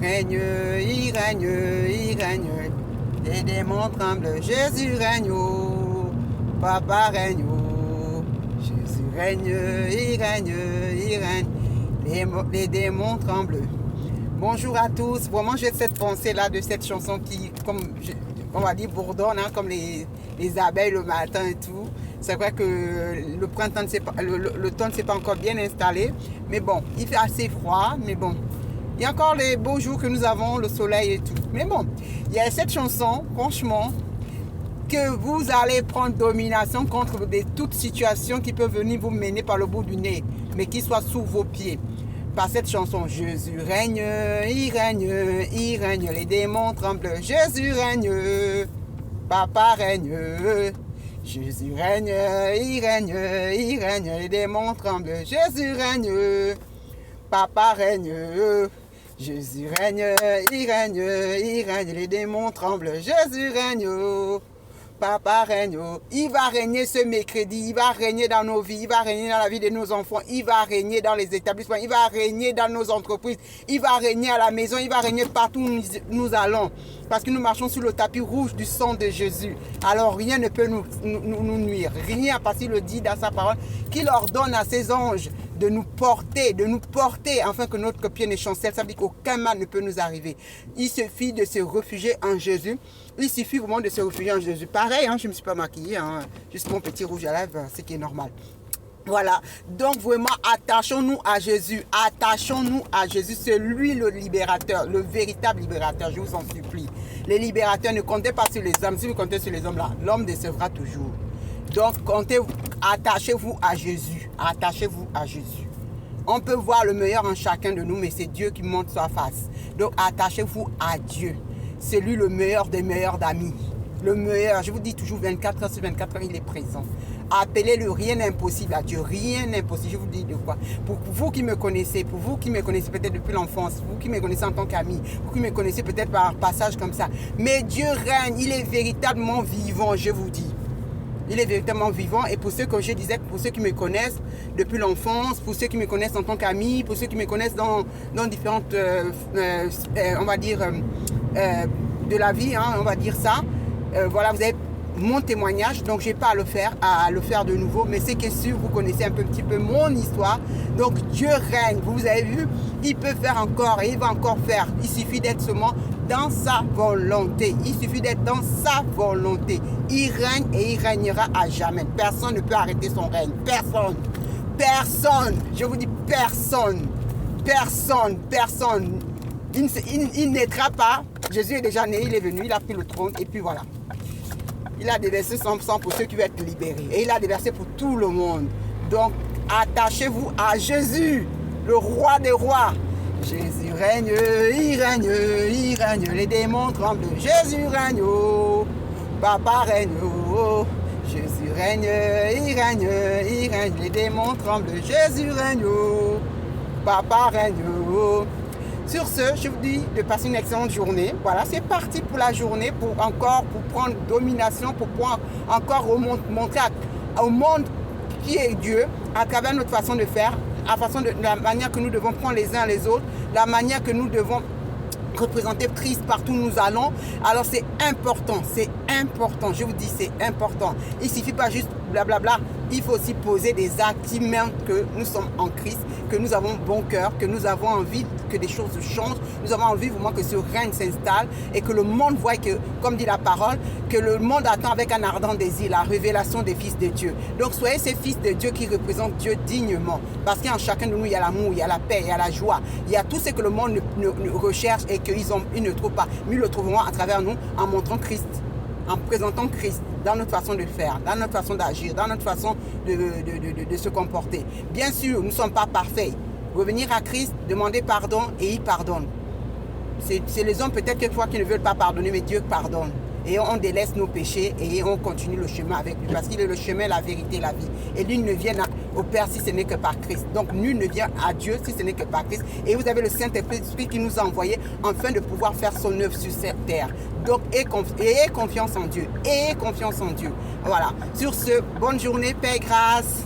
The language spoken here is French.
règne, il règne, il règne. Les démons tremblent, Jésus règne, oh, Papa règne, oh. Jésus règne, il règne, il règne. Les démons tremblent. Bonjour à tous. Vraiment, j'ai cette pensée-là de cette chanson qui, comme on va dire, bourdonne, hein, comme les abeilles le matin et tout. C'est vrai que le printemps, le temps ne s'est pas encore bien installé. Mais bon, il fait assez froid. Mais bon, il y a encore les beaux jours que nous avons, le soleil et tout. Mais bon, il y a cette chanson, franchement, que vous allez prendre domination contre toute situation qui peut venir vous mener par le bout du nez, mais qui soit sous vos pieds. Par cette chanson, Jésus règne, il règne, il règne, les démons tremblent, Jésus règne, Papa règne, Jésus règne, il règne, il règne, les démons tremblent, Jésus règne, Papa règne, Jésus règne, il règne, il règne, les démons tremblent, Jésus règne, Papa règne, il va régner ce mercredi, il va régner dans nos vies, il va régner dans la vie de nos enfants, il va régner dans les établissements, il va régner dans nos entreprises, il va régner à la maison, il va régner partout où nous allons. Parce que nous marchons sur le tapis rouge du sang de Jésus. Alors rien ne peut nous nuire. Rien, parce qu'il le dit dans sa parole, qu'il ordonne à ses anges de nous porter, afin que notre pied ne chancelle. Ça veut dire qu'aucun mal ne peut nous arriver. Il suffit de se réfugier en Jésus. Il suffit vraiment de se réfugier en Jésus. Pareil, hein, je ne me suis pas maquillée, hein, juste mon petit rouge à lèvres, ce qui est normal. Voilà, donc vraiment attachons-nous à Jésus, attachons-nous à Jésus, c'est lui le libérateur, le véritable libérateur, je vous en supplie. Les libérateurs, ne comptez pas sur les hommes, si vous comptez sur les hommes là, l'homme décevra toujours. Donc attachez-vous à Jésus, attachez-vous à Jésus. On peut voir le meilleur en chacun de nous, mais c'est Dieu qui montre sa face. Donc attachez-vous à Dieu, c'est lui le meilleur des meilleurs d'amis. Le meilleur, je vous dis toujours 24 heures sur 24 heures, il est présent. Appelez-le, rien n'est impossible à Dieu, rien n'est impossible. Je vous dis de quoi. Pour vous qui me connaissez, peut-être depuis l'enfance, vous qui me connaissez en tant qu'ami, vous qui me connaissez peut-être par un passage comme ça. Mais Dieu règne, il est véritablement vivant, je vous dis. Il est véritablement vivant. Et pour ceux que je disais, pour ceux qui me connaissent depuis l'enfance, pour ceux qui me connaissent en tant qu'ami, pour ceux qui me connaissent dans différentes, on va dire, de la vie, hein, on va dire ça. Voilà, vous avez mon témoignage, donc je n'ai pas à le faire de nouveau, mais c'est que sûr, vous connaissez un petit peu mon histoire. Donc Dieu règne, vous avez vu, il peut faire encore et il va encore faire. Il suffit d'être seulement dans sa volonté. Il suffit d'être dans sa volonté. Il règne et il régnera à jamais. Personne ne peut arrêter son règne. Personne. Personne. Je vous dis personne. Personne. Personne. Il naîtra pas. Jésus est déjà né, il est venu, il a pris le trône et puis voilà. Il a déversé son sang pour ceux qui veulent être libérés. Et il a déversé pour tout le monde. Donc, attachez-vous à Jésus, le roi des rois. Jésus règne, il règne, il règne. Les démons tremblent. Jésus règne, oh, Papa règne, oh. Jésus règne, il règne, il règne. Les démons tremblent. Jésus règne, oh, Papa règne, oh. Sur ce, je vous dis de passer une excellente journée. Voilà, c'est parti pour la journée, pour prendre domination, pour pouvoir encore montrer au monde qui est Dieu, à travers notre façon de faire, la manière que nous devons prendre les uns les autres, la manière que nous devons représenter Christ partout où nous allons. Alors c'est important, je vous dis c'est important. Il ne suffit pas juste blablabla, il faut aussi poser des actes qui montrent que nous sommes en Christ, que nous avons bon cœur, que nous avons envie que des choses changent, nous avons envie vraiment que ce règne s'installe et que le monde voit que, comme dit la parole, que le monde attend avec un ardent désir la révélation des fils de Dieu. Donc soyez ces fils de Dieu qui représentent Dieu dignement, parce qu'en chacun de nous il y a l'amour, il y a la paix, il y a la joie, il y a tout ce que le monde ne recherche et qu'ils ne trouvent pas, mais ils le trouveront à travers nous en montrant Christ, en présentant Christ dans notre façon de faire, dans notre façon d'agir, dans notre façon de se comporter. Bien sûr, nous ne sommes pas parfaits. Revenir à Christ, demander pardon et il pardonne. C'est les hommes peut-être quelquefois qui ne veulent pas pardonner, mais Dieu pardonne. Et on délaisse nos péchés et on continue le chemin avec lui. Parce qu'il est le chemin, la vérité, la vie. Et nul ne vient au Père si ce n'est que par Christ. Donc nul ne vient à Dieu si ce n'est que par Christ. Et vous avez le Saint-Esprit qui nous a envoyés afin de pouvoir faire son œuvre sur cette terre. Donc ayez confiance en Dieu. Ayez confiance en Dieu. Voilà. Sur ce, bonne journée, paix et grâce.